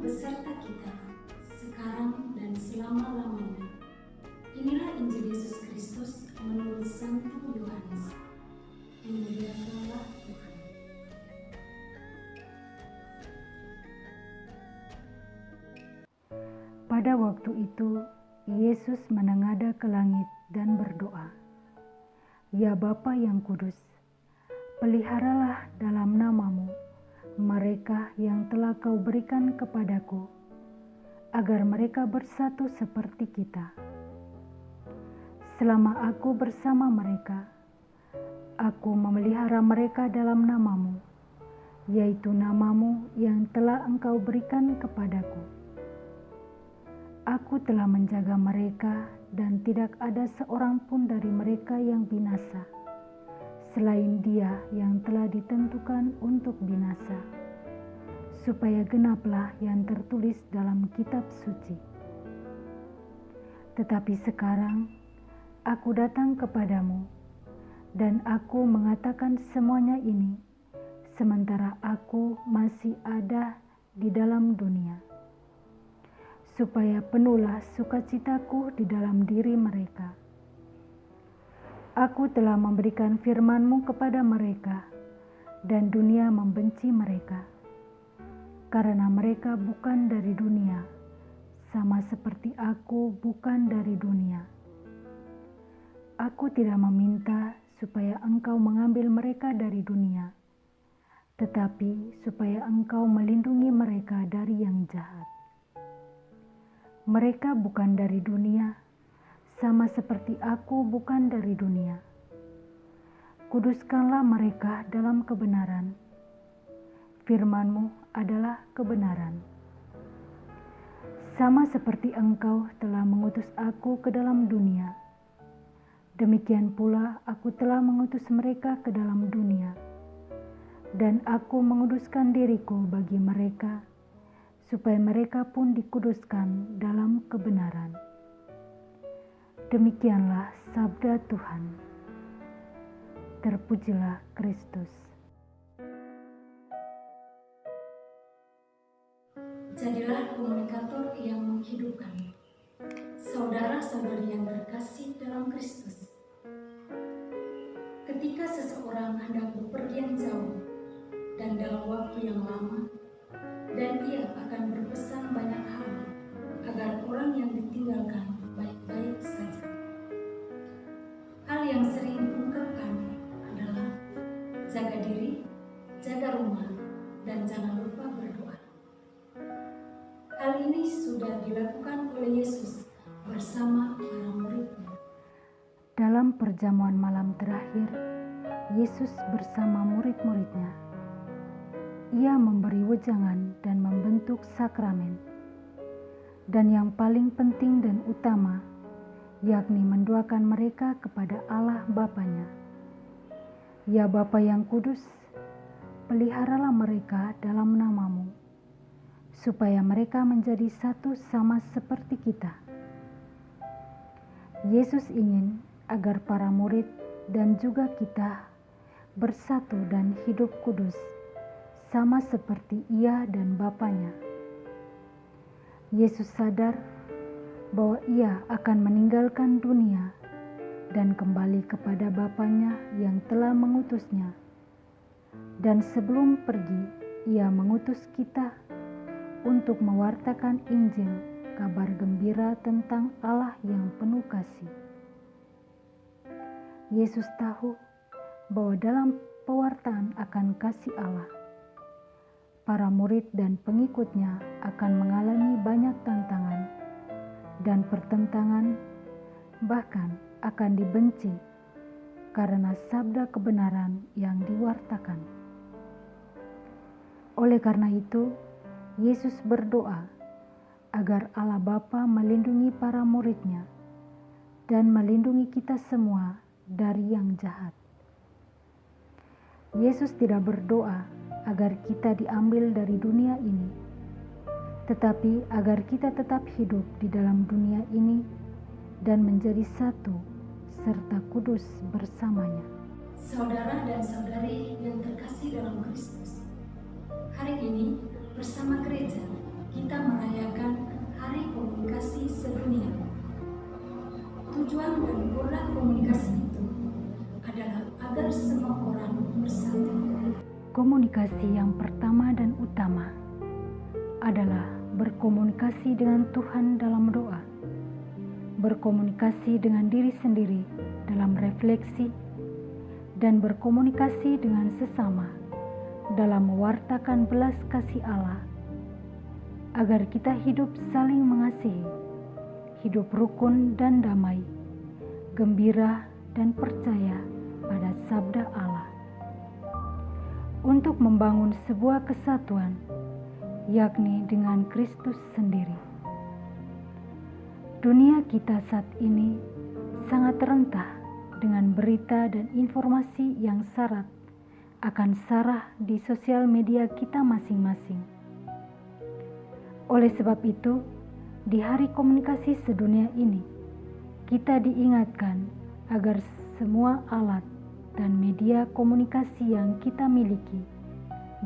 beserta kita, sekarang dan selama-lamanya. Inilah Injil Yesus Kristus menurut Santo Yohanes. Dimuliakanlah Tuhan. Pada waktu itu, Yesus menengadah ke langit dan berdoa, "Ya Bapa yang kudus, peliharalah dalam namamu mereka yang telah Kau berikan kepadaku, agar mereka bersatu seperti kita. Selama aku bersama mereka, aku memelihara mereka dalam namamu, yaitu namamu yang telah Engkau berikan kepadaku. Aku telah menjaga mereka dan tidak ada seorang pun dari mereka yang binasa, selain dia yang telah ditentukan untuk binasa, supaya genaplah yang tertulis dalam kitab suci. Tetapi sekarang aku datang kepadamu, dan aku mengatakan semuanya ini, sementara aku masih ada di dalam dunia, supaya penuhlah sukacitaku di dalam diri mereka. Aku telah memberikan firman-Mu kepada mereka, dan dunia membenci mereka, karena mereka bukan dari dunia, sama seperti aku bukan dari dunia. Aku tidak meminta supaya Engkau mengambil mereka dari dunia, tetapi supaya Engkau melindungi mereka dari yang jahat. Mereka bukan dari dunia, sama seperti aku bukan dari dunia. Kuduskanlah mereka dalam kebenaran. Firman-Mu adalah kebenaran. Sama seperti Engkau telah mengutus aku ke dalam dunia, demikian pula aku telah mengutus mereka ke dalam dunia, dan aku menguduskan diriku bagi mereka, supaya mereka pun dikuduskan dalam kebenaran. Demikianlah sabda Tuhan. Terpujilah Kristus. Jadilah komunikator yang menghidupkan. Saudara-saudari yang terkasih dalam Kristus, ketika seseorang hendak bepergian jauh dan dalam waktu yang lama, dan ia akan berpesan banyak hal agar orang yang ditinggalkan baik-baik saja. Hal yang sering diungkapkan adalah jaga diri, jaga rumah, dan jangan lupa berdoa. Hal ini sudah dilakukan oleh Yesus bersama para murid-Nya. Dalam perjamuan malam terakhir, Yesus bersama murid-muridnya, Ia memberi wejangan dan membentuk sakramen. Dan yang paling penting dan utama, yakni mendoakan mereka kepada Allah Bapanya. Ya Bapa yang kudus, peliharalah mereka dalam namamu, supaya mereka menjadi satu sama seperti kita. Yesus ingin agar para murid dan juga kita bersatu dan hidup kudus, sama seperti Ia dan Bapanya. Yesus sadar bahwa Ia akan meninggalkan dunia dan kembali kepada Bapanya yang telah mengutusnya. Dan sebelum pergi, Ia mengutus kita untuk mewartakan Injil, kabar gembira tentang Allah yang penuh kasih. Yesus tahu bahwa dalam pewartaan akan kasih Allah, para murid dan pengikutnya akan mengalami banyak tantangan dan pertentangan, bahkan akan dibenci karena sabda kebenaran yang diwartakan. Oleh karena itu, Yesus berdoa agar Allah Bapa melindungi para murid-Nya dan melindungi kita semua dari yang jahat. Yesus tidak berdoa agar kita diambil dari dunia ini, tetapi agar kita tetap hidup di dalam dunia ini dan menjadi satu serta kudus bersamanya. Saudara dan saudari yang terkasih dalam Kristus, hari ini bersama gereja kita merayakan Hari Komunikasi Sedunia. Tujuan dan guna komunikasi itu adalah agar semua orang bersatu. Komunikasi yang pertama dan utama adalah berkomunikasi dengan Tuhan dalam doa, berkomunikasi dengan diri sendiri dalam refleksi, dan berkomunikasi dengan sesama dalam mewartakan belas kasih Allah, agar kita hidup saling mengasihi, hidup rukun dan damai, gembira dan percaya pada sabda Allah, untuk membangun sebuah kesatuan, yakni dengan Kristus sendiri. Dunia kita saat ini sangat rentah dengan berita dan informasi yang syarat akan sarah di sosial media kita masing-masing. Oleh sebab itu, di Hari Komunikasi Sedunia ini, kita diingatkan agar semua alat dan media komunikasi yang kita miliki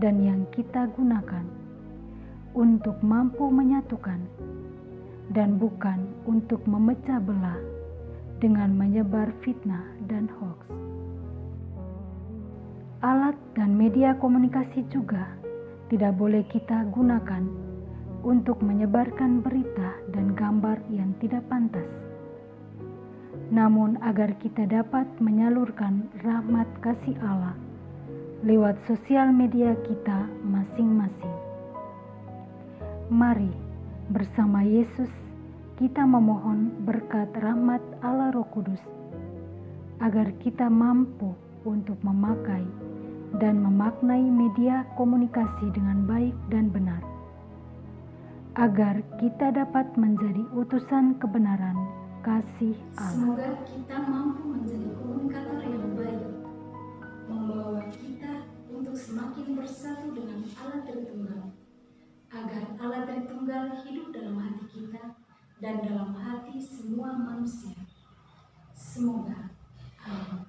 dan yang kita gunakan untuk mampu menyatukan dan bukan untuk memecah belah dengan menyebar fitnah dan hoaks. Alat dan media komunikasi juga tidak boleh kita gunakan untuk menyebarkan berita dan gambar yang tidak pantas. Namun agar kita dapat menyalurkan rahmat kasih Allah lewat sosial media kita masing-masing. Mari bersama Yesus kita memohon berkat rahmat Allah Roh Kudus, agar kita mampu untuk memakai dan memaknai media komunikasi dengan baik dan benar, agar kita dapat menjadi utusan kebenaran kasih Allah. Semoga kita mampu menjadi komunikator yang baik, membawa kita untuk semakin bersatu dengan Allah Tritunggal, agar Allah Tritunggal hidup dalam hati kita dan dalam hati semua manusia. Semoga. Amin.